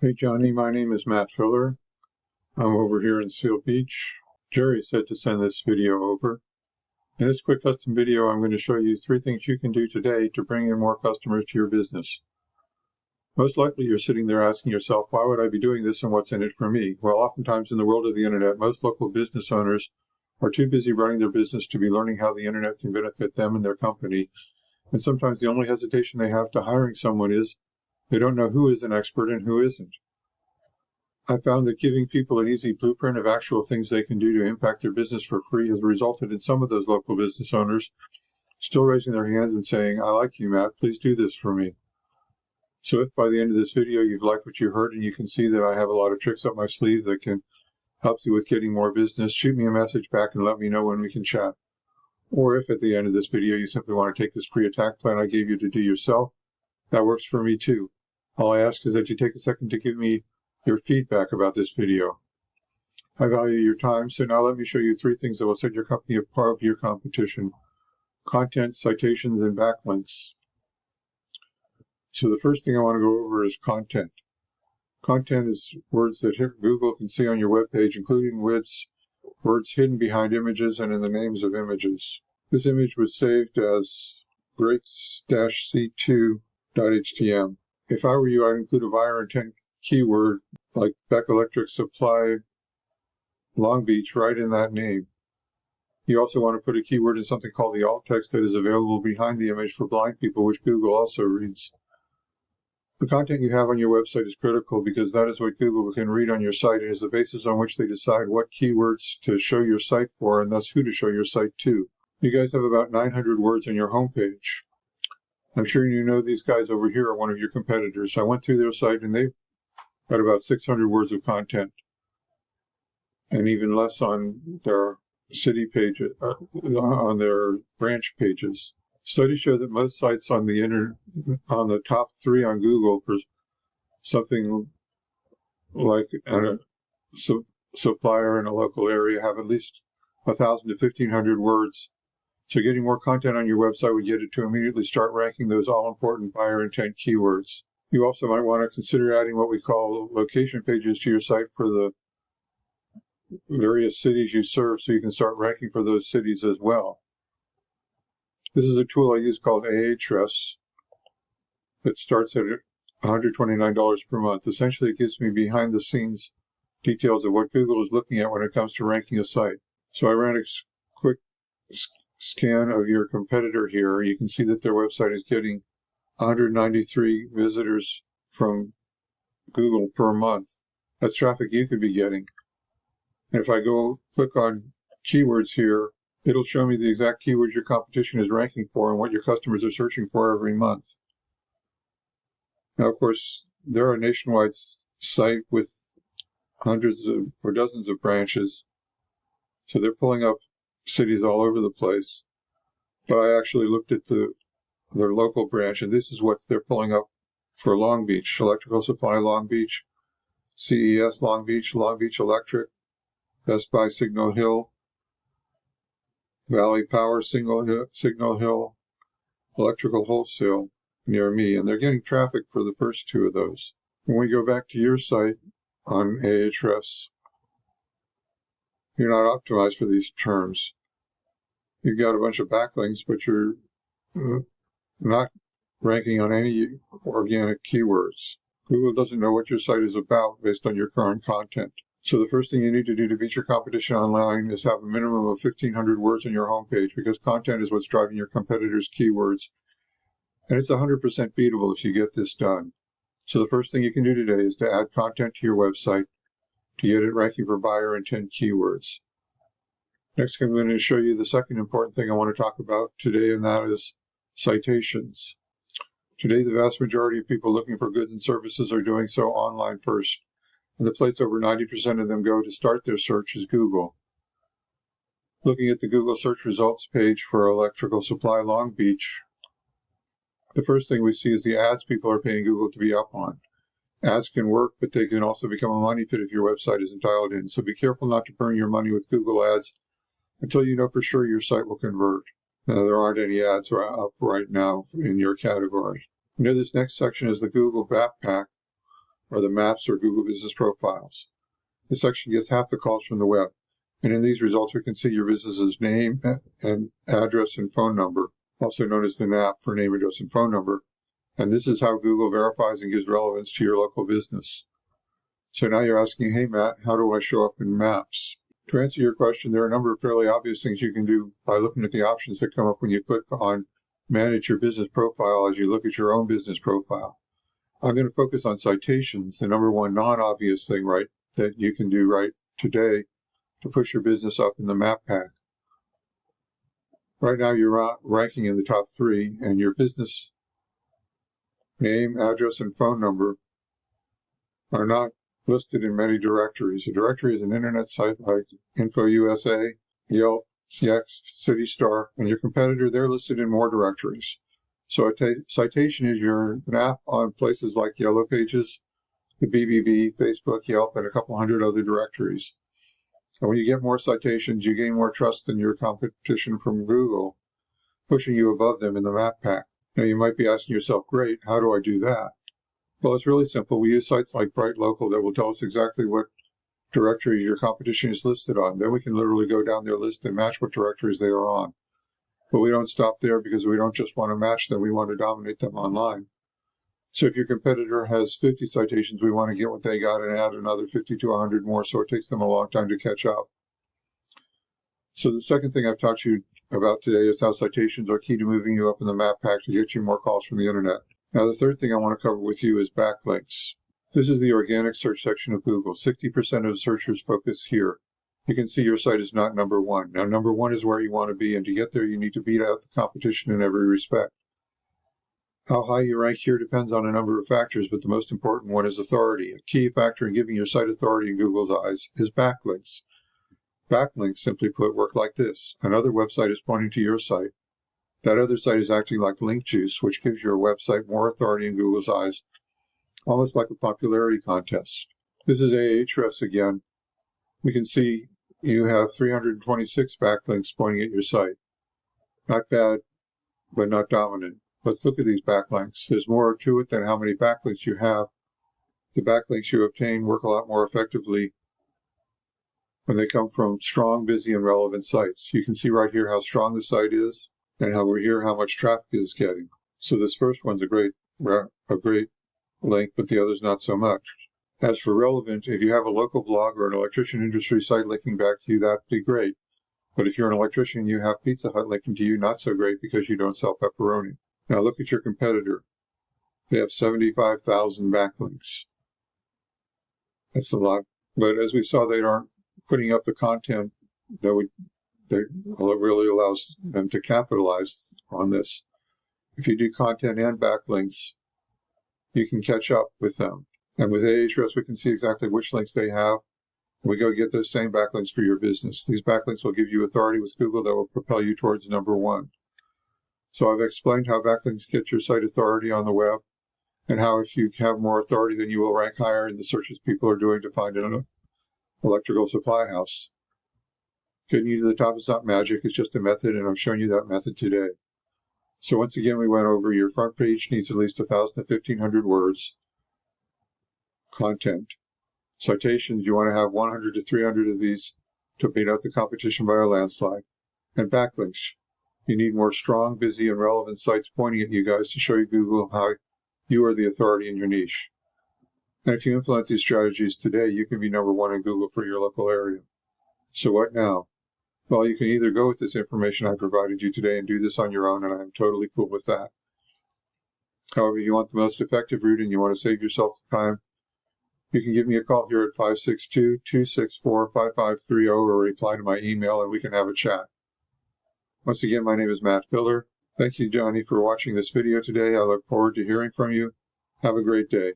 Hey Johnny, my name is Matt Filler. I'm over here in Seal Beach. Jerry said to send this video over. In this quick custom video, I'm going to show you 3 things you can do today to bring in more customers to your business. Most likely you're sitting there asking yourself, why would I be doing this and what's in it for me? Well, oftentimes in the world of the internet, most local business owners are too busy running their business to be learning how the internet can benefit them and their company. And sometimes the only hesitation they have to hiring someone is they don't know who is an expert and who isn't. I found that giving people an easy blueprint of actual things they can do to impact their business for free has resulted in some of those local business owners still raising their hands and saying, I like you, Matt, please do this for me. So if by the end of this video you've liked what you heard and you can see that I have a lot of tricks up my sleeve that can help you with getting more business, shoot me a message back and let me know when we can chat. Or if at the end of this video you simply want to take this free attack plan I gave you to do yourself, that works for me too. All I ask is that you take a second to give me your feedback about this video. I value your time, so now let me show you 3 things that will set your company apart of your competition: content, citations, and backlinks. So the first thing I want to go over is content. Content is words that Google can see on your web page, including words hidden behind images and in the names of images. This image was saved as breaks-c2.htm. If I were you, I'd include a buyer intent keyword like Beck Electric Supply Long Beach right in that name. You also want to put a keyword in something called the alt text that is available behind the image for blind people, which Google also reads. The content you have on your website is critical because that is what Google can read on your site and is the basis on which they decide what keywords to show your site for and thus who to show your site to. You guys have about 900 words on your homepage. I'm sure you know these guys over here are one of your competitors. I went through their site and they've got about 600 words of content, and even less on their city pages, on their branch pages. Studies show that most sites on the top 3 on Google for something like a supplier in a local area have at least 1,000 to 1,500 words. So getting more content on your website would get it to immediately start ranking those all-important buyer intent keywords. You also might want to consider adding what we call location pages to your site for the various cities you serve so you can start ranking for those cities as well. This is a tool I use called Ahrefs that starts at $129 per month. Essentially, it gives me behind-the-scenes details of what Google is looking at when it comes to ranking a site. So I ran a quick scan of your competitor here. You can see that their website is getting 193 visitors from Google per month. That's traffic you could be getting. And if I go click on keywords here, it'll show me the exact keywords your competition is ranking for and what your customers are searching for every month. Now, of course, they're a nationwide site with hundreds or dozens of branches, so they're pulling up cities all over the place. But I actually looked at their local branch, and this is what they're pulling up for Long Beach: Electrical Supply Long Beach, CES Long Beach Electric, Best Buy Signal Hill, Valley Power Signal Hill, Electrical Wholesale near me, and they're getting traffic for the first 2 of those. When we go back to your site on Ahrefs, you're not optimized for these terms. You've got a bunch of backlinks, but you're not ranking on any organic keywords. Google doesn't know what your site is about based on your current content. So the first thing you need to do to beat your competition online is have a minimum of 1,500 words on your homepage, because content is what's driving your competitors' keywords. And it's 100% beatable if you get this done. So the first thing you can do today is to add content to your website to get it ranking for buyer intent keywords. Next, I'm going to show you the second important thing I want to talk about today, and that is citations. Today, the vast majority of people looking for goods and services are doing so online first, and the place over 90% of them go to start their search is Google. Looking at the Google search results page for Electrical Supply Long Beach, the first thing we see is the ads people are paying Google to be up on. Ads can work, but they can also become a money pit if your website isn't dialed in, so be careful not to burn your money with Google ads until you know for sure your site will convert. There aren't any ads up right now in your category. Near this next section is the Google Backpack, are the maps or Google Business Profiles. This section gets half the calls from the web. And in these results, we can see your business's name and address and phone number, also known as the NAP for name, address, and phone number. And this is how Google verifies and gives relevance to your local business. So now you're asking, hey, Matt, how do I show up in Maps? To answer your question, there are a number of fairly obvious things you can do by looking at the options that come up when you click on Manage Your Business Profile as you look at your own business profile. I'm going to focus on citations, the number one non-obvious thing, right, that you can do right today to push your business up in the map pack. Right now, you're ranking in the top 3, and your business name, address, and phone number are not listed in many directories. A directory is an internet site like InfoUSA, Yelp, Yext, CityStar, and your competitor, they're listed in more directories. So a citation is your map on places like Yellow Pages, the BBB, Facebook, Yelp, and a couple hundred other directories. And when you get more citations, you gain more trust in your competition from Google, pushing you above them in the map pack. Now you might be asking yourself, great, how do I do that? Well, it's really simple. We use sites like Bright Local that will tell us exactly what directories your competition is listed on. Then we can literally go down their list and match what directories they are on. But we don't stop there because we don't just want to match them. We want to dominate them online. So if your competitor has 50 citations, we want to get what they got and add another 50 to 100 more, so it takes them a long time to catch up. So the second thing I've taught you about today is how citations are key to moving you up in the map pack to get you more calls from the internet. Now, the third thing I want to cover with you is backlinks. This is the organic search section of Google. 60% of searchers focus here. You can see your site is not number 1. Now, number 1 is where you want to be, and to get there, you need to beat out the competition in every respect. How high you rank here depends on a number of factors, but the most important one is authority. A key factor in giving your site authority in Google's eyes is backlinks. Backlinks, simply put, work like this. Another website is pointing to your site. That other site is acting like link juice, which gives your website more authority in Google's eyes, almost like a popularity contest. This is Ahrefs again. We can see you have 326 backlinks pointing at your site. Not bad, but not dominant. Let's look at these backlinks. There's more to it than how many backlinks you have. The backlinks you obtain work a lot more effectively when they come from strong, busy, and relevant sites. You can see right here how strong the site is and how much traffic it is getting. So this first one's a great link, but the other's not so much. As for relevant, if you have a local blog or an electrician industry site linking back to you, that'd be great. But if you're an electrician and you have Pizza Hut linking to you, not so great because you don't sell pepperoni. Now look at your competitor. They have 75,000 backlinks. That's a lot. But as we saw, they aren't putting up the content that really allows them to capitalize on this. If you do content and backlinks, you can catch up with them. And with Ahrefs, we can see exactly which links they have. We go get those same backlinks for your business. These backlinks will give you authority with Google that will propel you towards number 1. So I've explained how backlinks get your site authority on the web, and how if you have more authority, then you will rank higher in the searches people are doing to find an electrical supply house. Getting you to the top is not magic, it's just a method, and I've shown you that method today. So once again, we went over your front page needs at least 1,000 to 1,500 words. Content. Citations, you want to have 100 to 300 of these to beat out the competition by a landslide. And backlinks. You need more strong, busy, and relevant sites pointing at you guys to show you Google how you are the authority in your niche. And if you implement these strategies today, you can be number 1 in Google for your local area. So what now? Well, you can either go with this information I provided you today and do this on your own, and I'm totally cool with that. However, you want the most effective route and you want to save yourself the time, you can give me a call here at 562-264-5530 or reply to my email and we can have a chat. Once again, my name is Matt Filler. Thank you, Johnny, for watching this video today. I look forward to hearing from you. Have a great day.